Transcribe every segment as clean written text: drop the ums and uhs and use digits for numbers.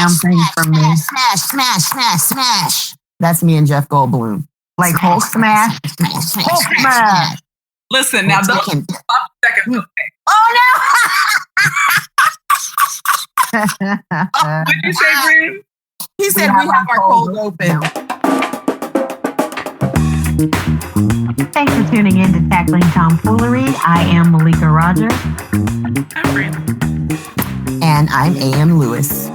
damn thing from me. Smash. That's me and Jeff Goldblum. Like Hulk smash. Smash. Listen, now those seconds. Okay. Oh no! What did you say, Bren? He said we have our cold open. Thanks for tuning in to Tackling Tomfoolery. I am Malika Rogers. I'm Bren. And I'm A.M. Lewis.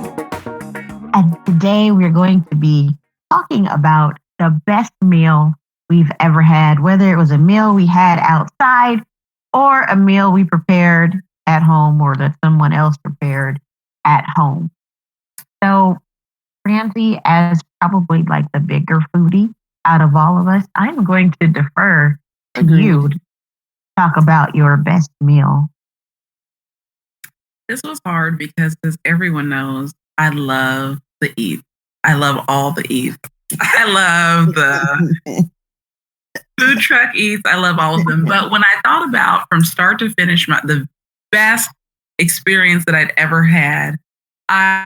And today we're going to be talking about the best meal we've ever had, whether it was a meal we had outside or a meal we prepared at home or that someone else prepared at home. So, Ramsey, as probably like the bigger foodie out of all of us, I'm going to defer to you to talk about your best meal. This was hard because, as everyone knows, I love the eats. I love all the eats. I love the food truck eats. I love all of them. But when I thought about from start to finish the best experience that I'd ever had, I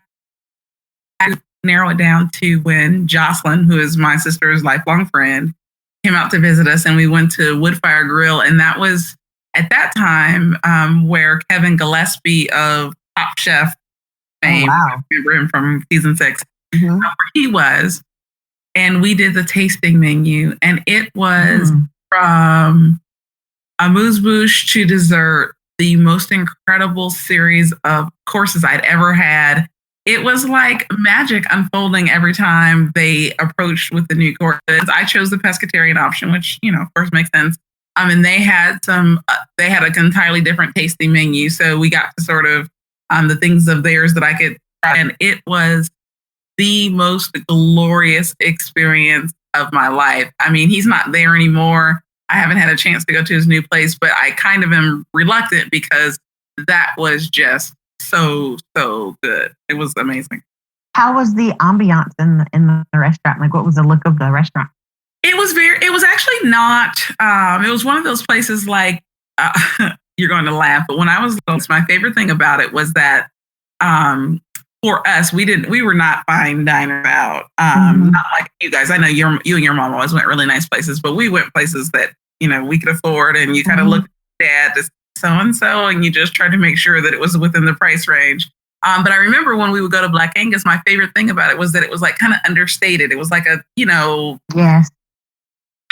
narrow it down to when Jocelyn, who is my sister's lifelong friend, came out to visit us, and we went to Woodfire Grill, and that was at that time where Kevin Gillespie of Top Chef fame, I remember him from season 6, where he was, and we did the tasting menu, and it was from amuse-bouche to dessert, the most incredible series of courses I'd ever had. It was like magic unfolding every time they approached with the new courses. I chose the pescatarian option, which, of course makes sense. And they had an entirely different tasting menu. So we got to sort of the things of theirs that I could try. And it was the most glorious experience of my life. I mean, he's not there anymore. I haven't had a chance to go to his new place, but I kind of am reluctant because that was just so good. It was amazing. How was the ambiance in the restaurant? Like, what was the look of the restaurant? It was actually not, it was one of those places like, you're going to laugh, but when I was little, my favorite thing about it was that for us, we were not fine diners out. Not like you guys. I know you and your mom always went really nice places, but we went places that, we could afford, and you kind of looked at this so-and-so, and you just tried to make sure that it was within the price range. But I remember when we would go to Black Angus, my favorite thing about it was that it was like kind of understated. It was like a, yes,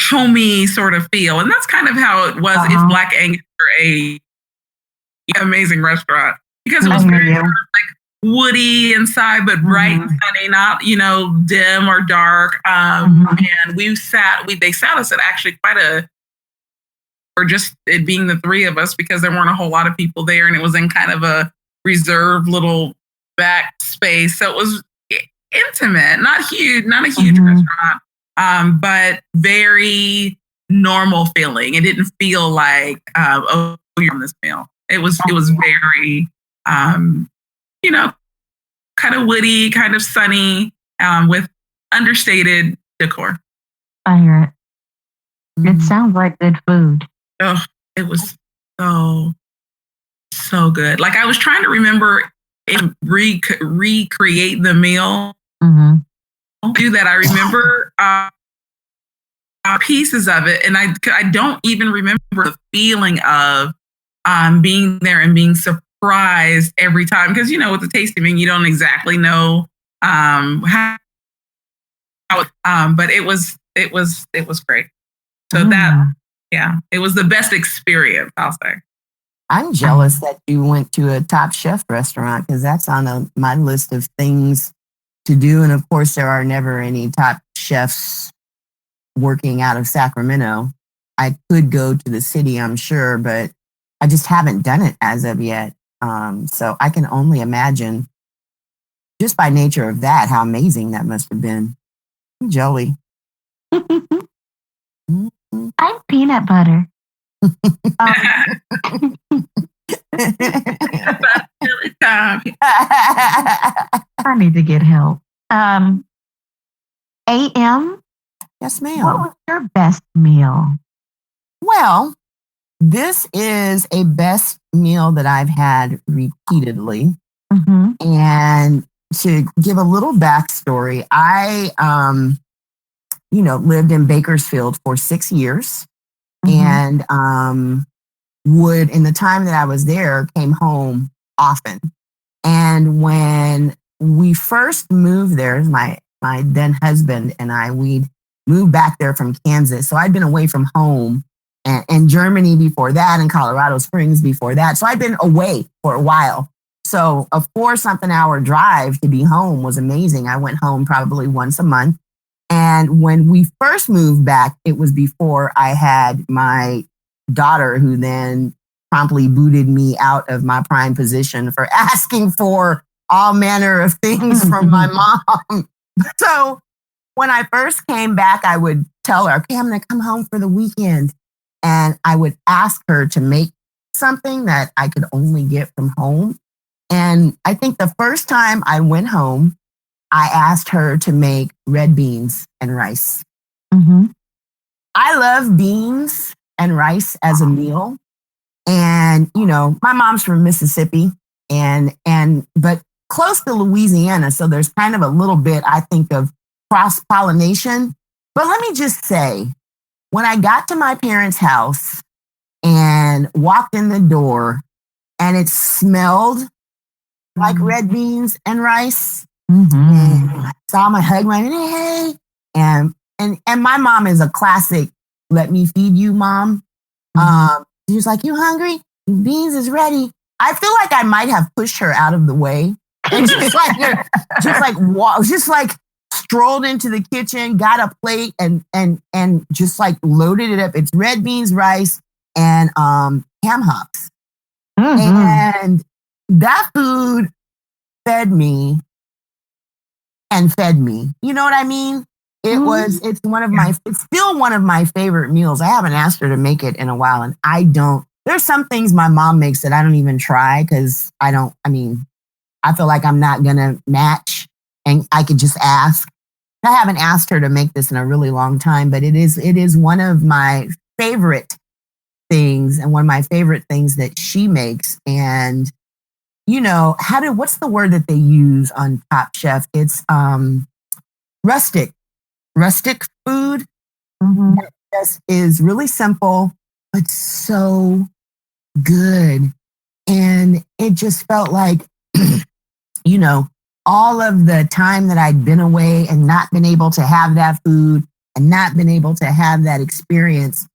homey sort of feel. And that's kind of how it was if Black Angus were a amazing restaurant, because it was very sort of like woody inside, but bright and sunny, not, dim or dark. And they sat us at actually or just it being the three of us, because there weren't a whole lot of people there, and it was in kind of a reserved little back space. So it was intimate, not a huge restaurant, but very normal feeling. It didn't feel like, you're on this meal. It was very, kind of woody, kind of sunny, with understated decor. I hear it. It sounds like good food. Oh, it was so good. Like, I was trying to remember and recreate the meal. Do that. I remember pieces of it, and I don't even remember the feeling of being there and being surprised every time, because with the tasting menu, you don't exactly know how. But it was great. So it was the best experience, I'll say. I'm jealous that you went to a Top Chef restaurant, because that's on my list of things to do. And of course, there are never any Top Chefs working out of Sacramento. I could go to the city, I'm sure, but I just haven't done it as of yet. So I can only imagine, just by nature of that, how amazing that must have been. I'm jelly. I'm peanut butter. I need to get help. AM? Yes, ma'am. What was your best meal? Well, this is a best meal that I've had repeatedly. And to give a little backstory, I lived in Bakersfield for 6 years, and would, in the time that I was there, came home often. And when we first moved there, my then husband and I, we moved back there from Kansas. So I'd been away from home, and Germany before that, and Colorado Springs before that. So I'd been away for a while. So a 4-something hour drive to be home was amazing. I went home probably once a month. And when we first moved back, it was before I had my daughter, who then promptly booted me out of my prime position for asking for all manner of things from my mom. So when I first came back, I would tell her, okay, I'm going to come home for the weekend. And I would ask her to make something that I could only get from home. And I think the first time I went home, I asked her to make red beans and rice. I love beans and rice as a meal. And, my mom's from Mississippi but close to Louisiana. So there's kind of a little bit, I think, of cross-pollination. But let me just say, when I got to my parents' house and walked in the door and it smelled like red beans and rice, and I saw my husband, hey, and my mom is a classic, let me feed you mom. She was like, you hungry? Beans is ready. I feel like I might have pushed her out of the way. And just like strolled into the kitchen, got a plate and just like loaded it up. It's red beans, rice, and ham hocks. And that food fed me and fed me. You know what I mean? It's still one of my favorite meals. I haven't asked her to make it in a while, and there's some things my mom makes that I don't even try because I feel like I'm not going to match, and I could just ask. I haven't asked her to make this in a really long time, but it is one of my favorite things, and one of my favorite things that she makes. And, what's the word that they use on Top Chef? It's rustic food. That just is really simple, but so good. And it just felt like, all of the time that I'd been away and not been able to have that food and not been able to have that experience,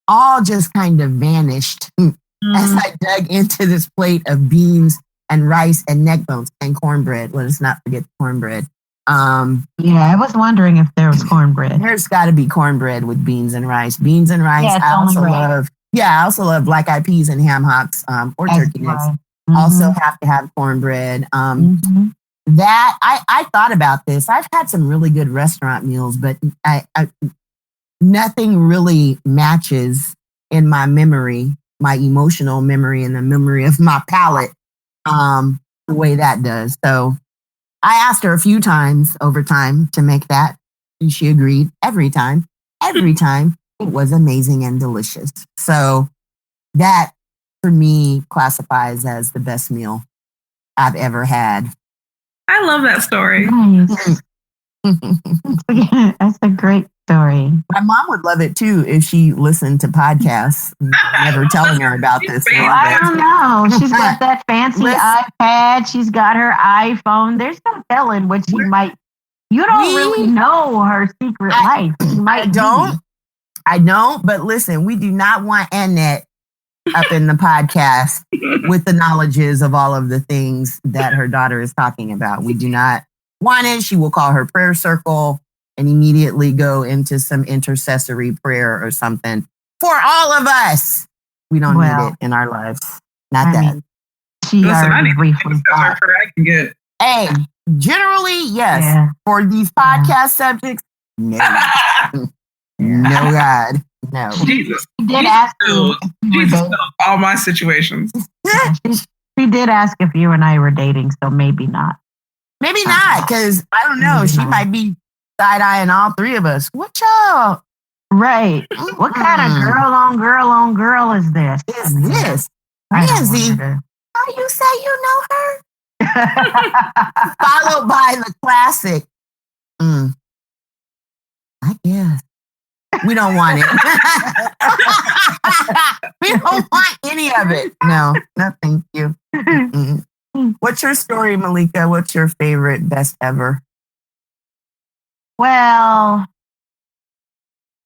all just kind of vanished as I dug into this plate of beans and rice and neck bones and cornbread. Let us not forget the cornbread. I was wondering if there was cornbread. There's got to be cornbread with beans and rice. Beans and rice. Yeah, I also love black eyed peas and ham hocks or turkey necks. Also have to have cornbread. That I thought about this. I've had some really good restaurant meals, but nothing really matches in my memory, my emotional memory, and the memory of my palate the way that does. So I asked her a few times over time to make that, and she agreed every time. Every time it was amazing and delicious. So that, for me, classifies as the best meal I've ever had. I love that story. Nice. That's a great story. My mom would love it too if she listened to podcasts. Never telling her about this. I don't know. She's got that fancy iPad. She's got her iPhone. There's no telling what she might. You don't really know her secret life. I don't. But listen, we do not want Annette up in the podcast with the knowledges of all of the things that her daughter is talking about. We do not want it. She will call her prayer circle and immediately go into some intercessory prayer or something for all of us. We don't need it in our lives. Not that. I need to I can get. Hey, generally, yes. Yeah. For these podcast subjects, no. No, God. No. Jesus. She did ask Jesus knows all my situations. She did ask if you and I were dating, so maybe not. Maybe not, because I don't know. She might be side-eyeing all three of us. What y'all? Right. What kind of girl on girl is this? Nancy, how you say you know her? Followed by the classic. I guess. We don't want it. We don't want any of it. No, thank you. What's your story, Malika? What's your favorite, best ever? Well,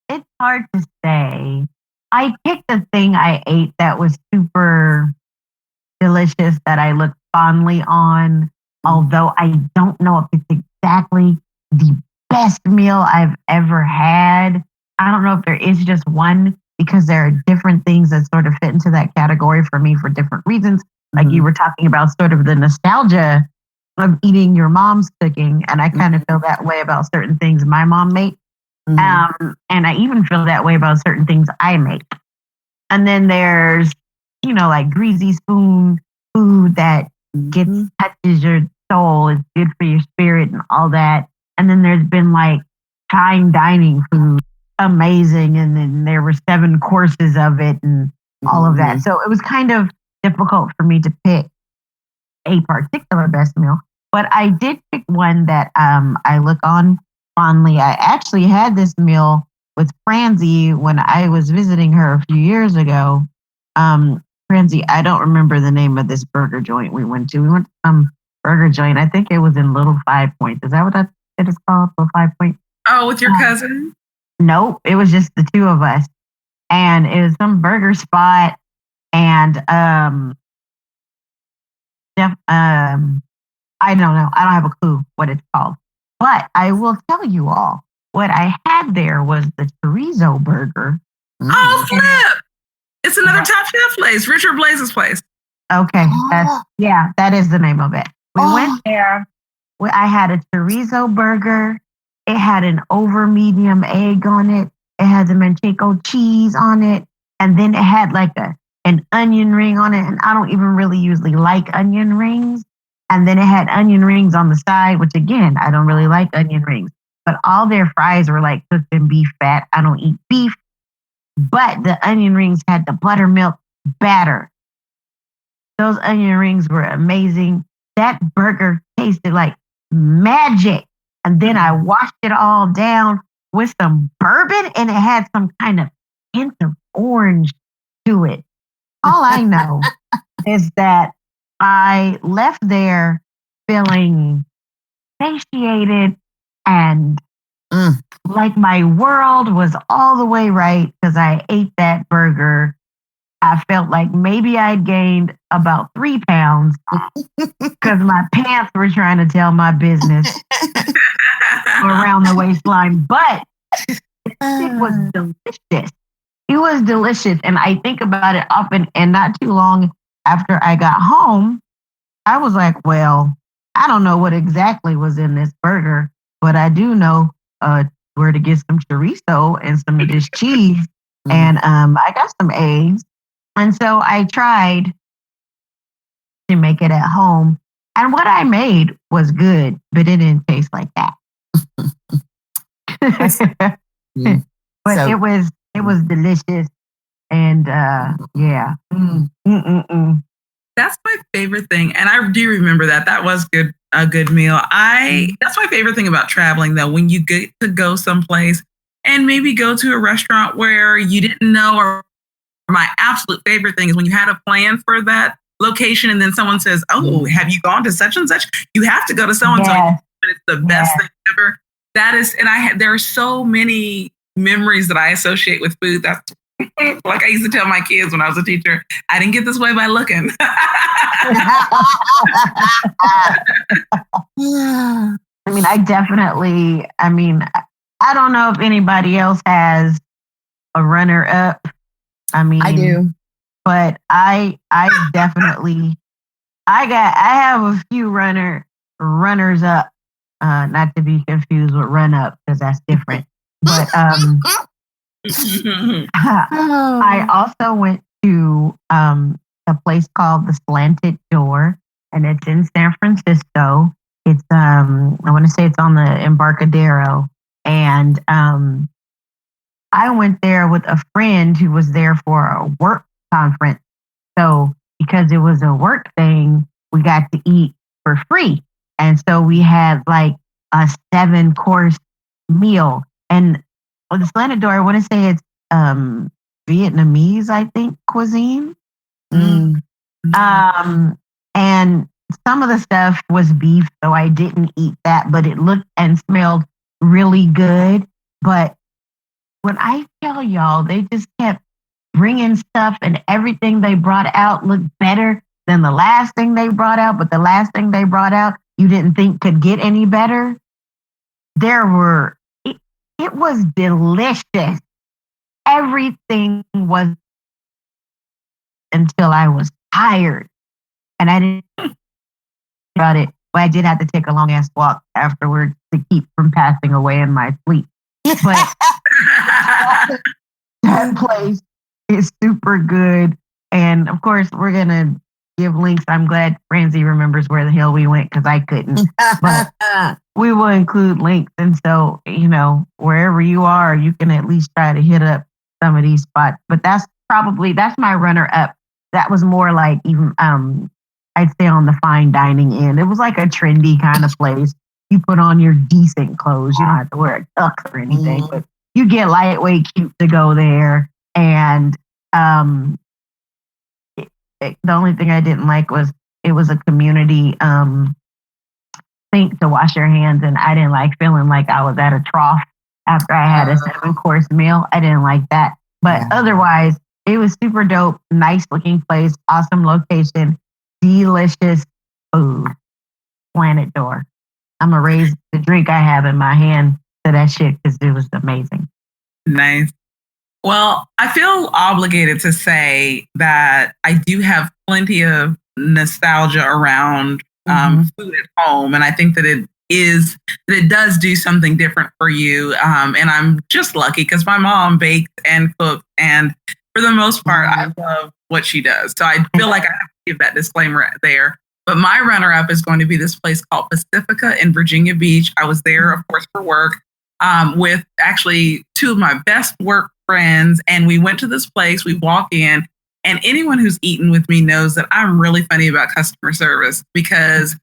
it's hard to say. I picked a thing I ate that was super delicious that I look fondly on, although I don't know if it's exactly the best meal I've ever had. I don't know if there is just one because there are different things that sort of fit into that category for me for different reasons. Like you were talking about sort of the nostalgia of eating your mom's cooking. And I kind of feel that way about certain things my mom made. And I even feel that way about certain things I make. And then there's, like greasy spoon food that touches your soul. It's good for your spirit and all that. And then there's been like fine dining food, amazing. And then there were 7 courses of it and all of that. So it was kind of difficult for me to pick a particular best meal. But I did pick one that I look on fondly. I actually had this meal with Francie when I was visiting her a few years ago. Francie, I don't remember the name of this burger joint we went to. We went to some burger joint. I think it was in Little 5 Points. Is that what it is called? Little 5 Points? Oh, with your cousin? Nope. It was just the two of us. And it was some burger spot. And I don't know. I don't have a clue what it's called. But I will tell you all, what I had there was the chorizo burger. Oh, flip! It's another Top Chef place, Richard Blaze's place. Okay. That is the name of it. We went there. I had a chorizo burger. It had an over medium egg on it. It had the manchego cheese on it. And then it had like an onion ring on it. And I don't even really usually like onion rings. And then it had onion rings on the side, which again, I don't really like onion rings. But all their fries were like cooked in beef fat. I don't eat beef. But the onion rings had the buttermilk batter. Those onion rings were amazing. That burger tasted like magic. And then I washed it all down with some bourbon and it had some kind of hint of orange to it. All I know is that I left there feeling satiated and like my world was all the way right because I ate that burger. I felt like maybe I'd gained about 3 pounds because my pants were trying to tell my business around the waistline. But it was delicious. It was delicious. And I think about it often, and not too long after I got home, I was like, well, I don't know what exactly was in this burger, but I do know where to get some chorizo and some of this cheese. And I got some eggs. And so I tried to make it at home. And what I made was good, but it didn't taste like that. But so, it was delicious. And yeah. That's my favorite thing. And I do remember that. That was a good meal. That's my favorite thing about traveling though, when you get to go someplace and maybe go to a restaurant where you didn't know, or my absolute favorite thing is when you had a plan for that location and then someone says, oh, have you gone to such and such? You have to go to so and so. It's the best thing ever. That is, and there are so many memories that I associate with food. That's like I used to tell my kids when I was a teacher, I didn't get this way by looking. I mean, I don't know if anybody else has a runner up. I mean, I do, but I definitely, I have a few runners up, not to be confused with run up because that's different. But I also went to a place called the Slanted Door, and it's in San Francisco. It's I want to say it's on the Embarcadero, and I went there with a friend who was there for a work conference. So because it was a work thing, we got to eat for free. And so we had like a 7-course meal. And the Slanted Door, I want to say it's Vietnamese, I think, cuisine. Mm. And some of the stuff was beef, so I didn't eat that, but it looked and smelled really good. But when I tell y'all, they just kept bringing stuff, and everything they brought out looked better than the last thing they brought out. But the last thing they brought out, you didn't think could get any better. It was delicious. Everything was until I was tired. And I didn't about it. But I did have to take a long ass walk afterwards to keep from passing away in my sleep. But that place is super good. And of course, we're going to give links. I'm glad Francie remembers where the hell we went because I couldn't. But we will include links. And so, wherever you are, you can at least try to hit up some of these spots. But that's my runner up. That was more like even, I'd say on the fine dining end. It was like a trendy kind of place. You put on your decent clothes. You don't have to wear a tux or anything, but you get lightweight cute to go there. And the only thing I didn't like was it was a community sink to wash your hands, and I didn't like feeling like I was at a trough after I had a 7-course meal. I didn't like that. But otherwise, it was super dope, nice looking place, awesome location, delicious food. Planet Door. I'm going to raise the drink I have in my hand to that shit because it was amazing. Nice. Well, I feel obligated to say that I do have plenty of nostalgia around food at home. And I think that it does do something different for you. And I'm just lucky because my mom bakes and cooks. And for the most part, I love what she does. So I feel like I have to give that disclaimer there. But my runner-up is going to be this place called Pacifica in Virginia Beach. I was there, of course, for work with actually 2 of my best work friends. And we went to this place. We walk in, and anyone who's eaten with me knows that I'm really funny about customer service because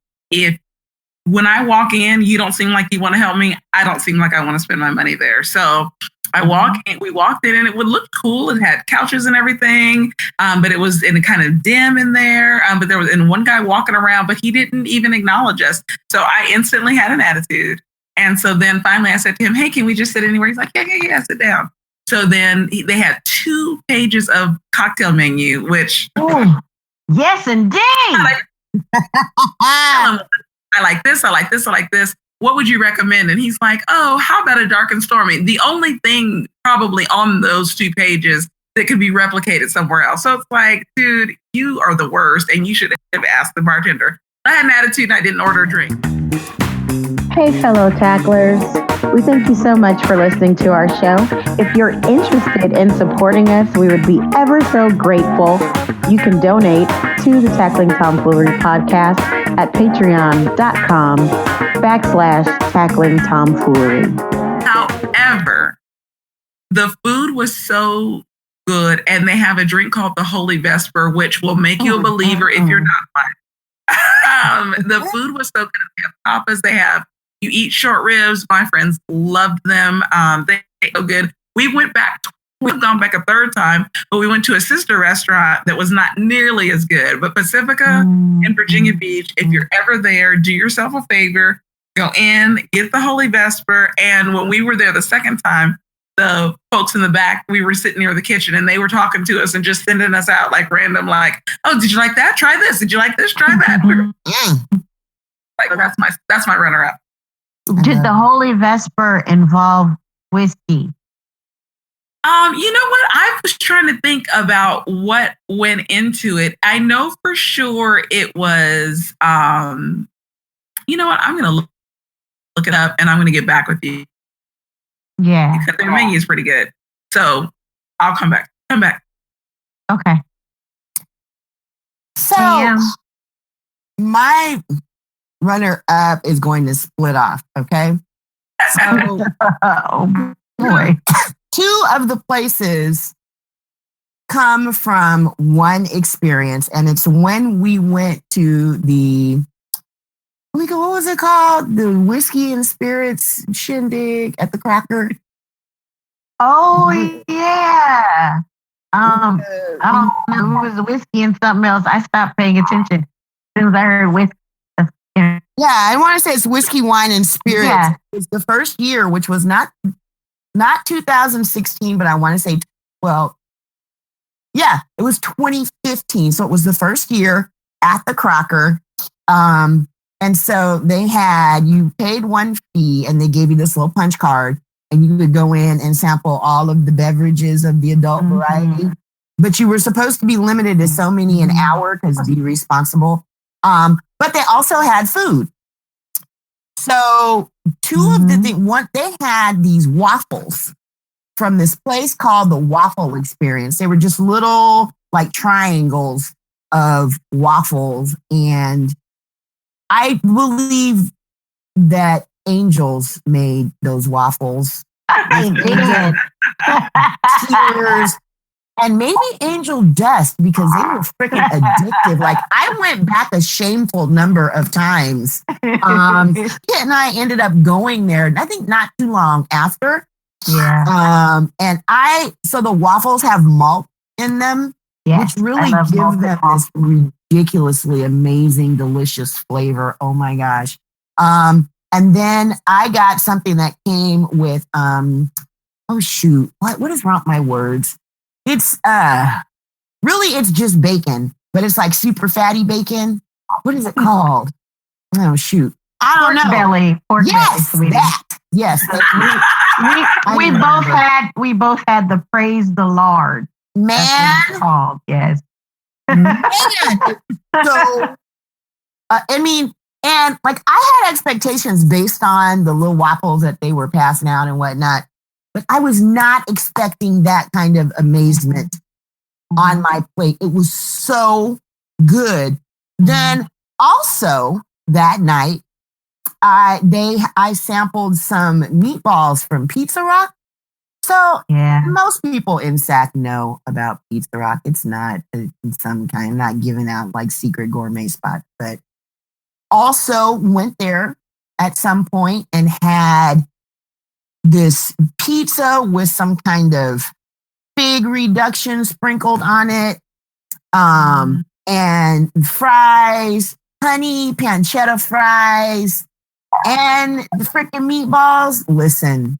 when I walk in, you don't seem like you want to help me. I don't seem like I want to spend my money there. So we walked in and it would look cool. It had couches and everything, but it was in kind of dim in there. But there was one guy walking around, but he didn't even acknowledge us. So I instantly had an attitude. And so then finally I said to him, hey, can we just sit anywhere? He's like, yeah, sit down. So then they had 2 pages of cocktail menu, which... Oh, yes, indeed. I like this, I like this, I like this. What would you recommend? And he's like, oh, how about a dark and stormy? The only thing probably on those 2 pages that could be replicated somewhere else. So it's like, dude, you are the worst. And you should have asked the bartender. I had an attitude and I didn't order a drink. Hey, fellow tacklers. We thank you so much for listening to our show. If you're interested in supporting us, we would be ever so grateful. You can donate to the Tackling Tomfoolery podcast at patreon.com/Tackling Tomfoolery. However, the food was so good, and they have a drink called the Holy Vesper, which will make you a believer if you're not one. The food was so good. They have tapas. You eat short ribs. My friends loved them. They're so good. We've gone back a 3rd time, but we went to a sister restaurant that was not nearly as good. But Pacifica in Virginia Beach, if you're ever there, do yourself a favor, go in, get the Holy Vesper. And when we were there the 2nd time, the folks in the back, we were sitting near the kitchen and they were talking to us and just sending us out like random, like, oh, did you like that? Try this. Did you like this? Try that. Like, that's my runner up. Did the Holy Vesper involve whiskey? You know what? I was trying to think about what went into it. I know for sure it was, you know what? I'm going to look it up and I'm going to get back with you. Yeah. Because their menu is pretty good. So I'll come back. Okay. So my runner up is going to split off. Okay. So, oh boy. 2 of the places come from one experience, and it's when we went to the what was it called? The whiskey and spirits shindig at the Cracker. Oh yeah. I don't know. It was whiskey and something else. I stopped paying attention as soon as I heard whiskey. Yeah, I want to say it's whiskey, wine, and spirits. Yeah. It was the first year, which was not 2016, but I want to say, well, yeah, it was 2015. So it was the first year at the Crocker. And so you paid one fee and they gave you this little punch card and you could go in and sample all of the beverages of the adult variety. But you were supposed to be limited to so many an hour because be responsible. But they also had food. So two of the things, they had these waffles from this place called the Waffle Experience. They were just little like triangles of waffles. And I believe that angels made those waffles. I did. Tears, and maybe angel dust because they were freaking addictive. Like I went back a shameful number of times. Kit and I ended up going there, I think not too long after. Yeah. So the waffles have malt in them, Yes, which really give them this ridiculously amazing, delicious flavor. Oh my gosh. And then I got something that came with, oh shoot, what is wrong with my words? It's really it's just bacon, but it's like super fatty bacon. What is it called? Oh shoot, I don't know. Pork yes, belly. That. Yes, we both had the praise the Lord. Man, that's what it's called. Yes, man. So, I mean, and like I had expectations based on the little waffles that they were passing out and whatnot. But I was not expecting that kind of amazement on my plate. It was so good. Then also that night, I sampled some meatballs from Pizza Rock. So most people in SAC know about Pizza Rock. It's not some kind, not giving out like secret gourmet spot, but also went there at some point and had this pizza with some kind of fig reduction sprinkled on it, and fries, honey pancetta fries, and the freaking meatballs. Listen.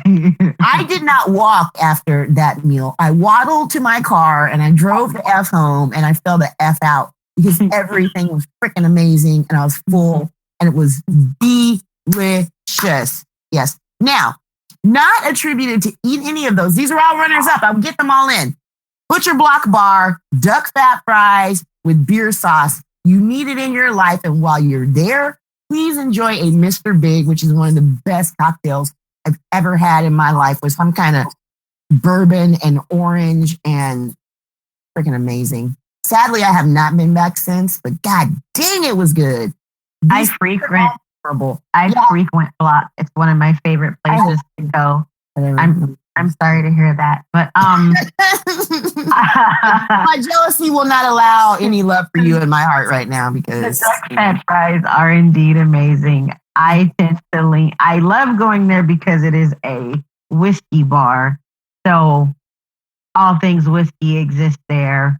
I did not walk after that meal. I waddled to my car and I drove the F home and I fell the F out because everything was freaking amazing and I was full and it was delicious. Yes. Now, not attributed to eat any of those. These are all runners up. I'll get them all in. Butcher Block Bar, duck fat fries with beer sauce. You need it in your life. And while you're there, please enjoy a Mr. Big, which is one of the best cocktails I've ever had in my life, with some kind of bourbon and orange and freaking amazing. Sadly, I have not been back since, but god dang, it was good. I frequent Block. It's one of my favorite places to go. I'm sorry to hear that, but my jealousy will not allow any love for you in my heart right now because the duck fat fries are indeed amazing. I love going there because it is a whiskey bar, so all things whiskey exist there.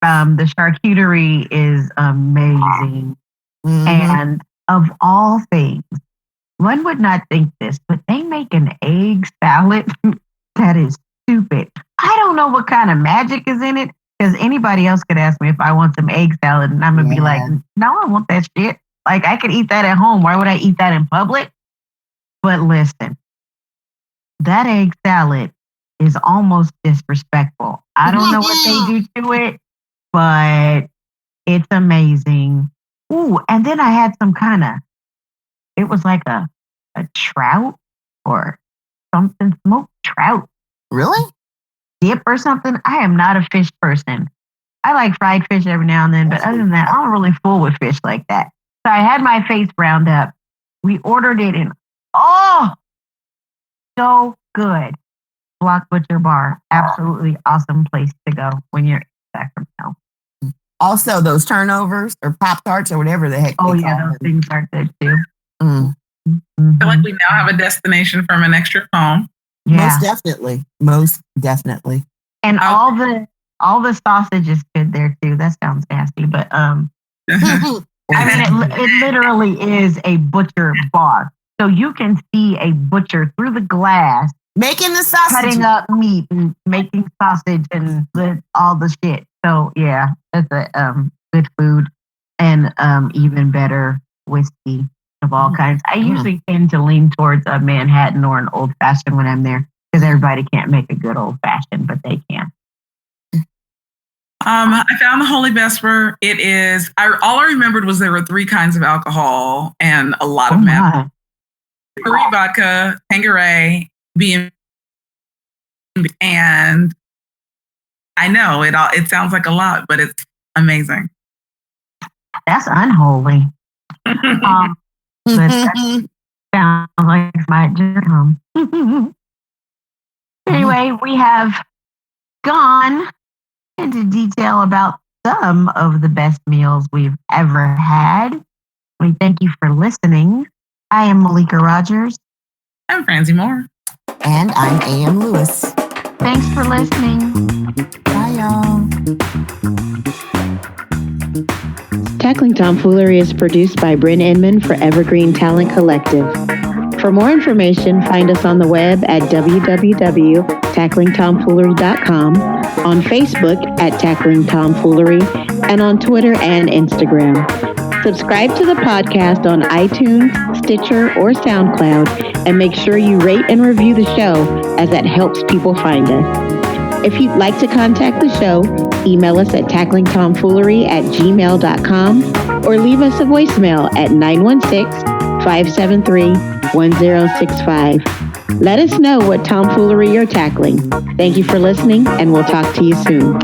The charcuterie is amazing, and of all things, one would not think this, but they make an egg salad that is stupid. I don't know what kind of magic is in it, because anybody else could ask me if I want some egg salad, and I'm going to be like, no, I want that shit. Like, I could eat that at home. Why would I eat that in public? But listen, that egg salad is almost disrespectful. I don't know what they do to it, but it's amazing. Ooh, and then I had some kind of, it was like a trout or something, smoked trout. Really? Dip or something. I am not a fish person. I like fried fish every now and then, but other than that, I'm really full with fish like that. So I had my face browned up. We ordered it and so good. Block Butcher Bar. Absolutely awesome place to go when you're in Sacramento. Also, those turnovers or Pop-Tarts or whatever the heck. Oh, they yeah, call those them. things are good too. Mm. I feel like we now have a destination from an extra home. Yeah. Most definitely. Most definitely. And all the sausage is good there too. That sounds nasty, but I mean, it literally is a butcher bar. So you can see a butcher through the glass making the sausage, cutting up meat and making sausage and all the shit. So yeah, that's a good food and even better whiskey of all kinds. I usually tend to lean towards a Manhattan or an old fashioned when I'm there because everybody can't make a good old fashioned, but they can. I found the Holy Vesper. It is. All I remembered was there were 3 kinds of alcohol and a lot of meth. 3 vodka, Tanqueray, BM, and I know it sounds like a lot, but it's amazing. That's unholy. But that sounds like my germ. Anyway, we have gone into detail about some of the best meals we've ever had. We thank you for listening. I am Malika Rogers. I'm Francie Moore. And I'm A.M. Lewis. Thanks for listening. Bye, y'all. Tackling Tomfoolery is produced by Bren Inman for Evergreen Talent Collective. For more information, find us on the web at www.tacklingtomfoolery.com, on Facebook at Tackling Tomfoolery, and on Twitter and Instagram. Subscribe to the podcast on iTunes, Stitcher, or SoundCloud, and make sure you rate and review the show, as that helps people find us. If you'd like to contact the show, email us at tacklingtomfoolery@gmail.com or leave us a voicemail at 916-573-1065. Let us know what tomfoolery you're tackling. Thank you for listening, and we'll talk to you soon.